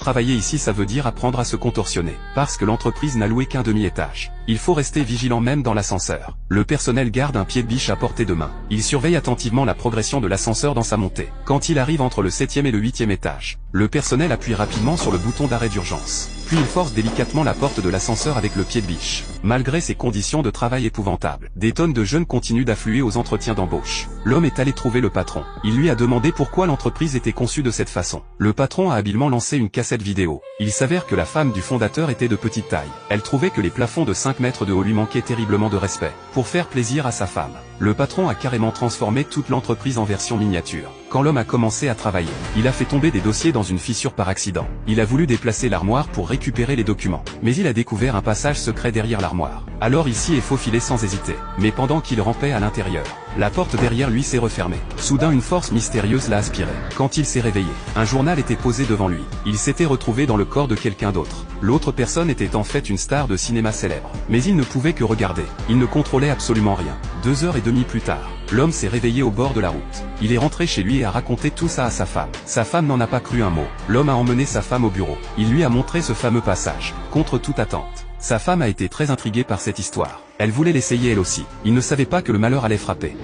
travailler ici ça veut dire apprendre à se contorsionner, parce que l'entreprise n'a loué qu'un demi-étage. Il faut rester vigilant même dans l'ascenseur. Le personnel garde un pied de biche à portée de main. Il surveille attentivement la progression de l'ascenseur dans sa montée. Quand il arrive entre le 7e et le 8e étage, le personnel appuie rapidement sur le bouton d'arrêt d'urgence. Puis il force délicatement la porte de l'ascenseur avec le pied de biche. Malgré ces conditions de travail épouvantables, des tonnes de jeunes continuent d'affluer aux entretiens d'embauche. L'homme est allé trouver le patron. Il lui a demandé pourquoi l'entreprise était conçue de cette façon. Le patron a habilement lancé une cassette vidéo. Il s'avère que la femme du fondateur était de petite taille. Elle trouvait que les plafonds de 5 mètres de haut lui manquaient terriblement de respect. Pour faire plaisir à sa femme, le patron a carrément transformé toute l'entreprise en version miniature. Quand l'homme a commencé à travailler, il a fait tomber des dossiers dans une fissure par accident. Il a voulu déplacer l'armoire pour récupérer les documents. Mais il a découvert un passage secret derrière l'armoire. Alors il s'y est faufilé sans hésiter. Mais pendant qu'il rampait à l'intérieur, la porte derrière lui s'est refermée. Soudain une force mystérieuse l'a aspiré. Quand il s'est réveillé, un journal était posé devant lui. Il s'était retrouvé dans le corps de quelqu'un d'autre. L'autre personne était en fait une star de cinéma célèbre. Mais il ne pouvait que regarder. Il ne contrôlait absolument rien. 2h30 plus tard, l'homme s'est réveillé au bord de la route. Il est rentré chez lui et a raconté tout ça à sa femme. Sa femme n'en a pas cru un mot. L'homme a emmené sa femme au bureau. Il lui a montré ce fameux passage. Contre toute attente, sa femme a été très intriguée par cette histoire. Elle voulait l'essayer elle aussi. Il ne savait pas que le malheur allait frapper.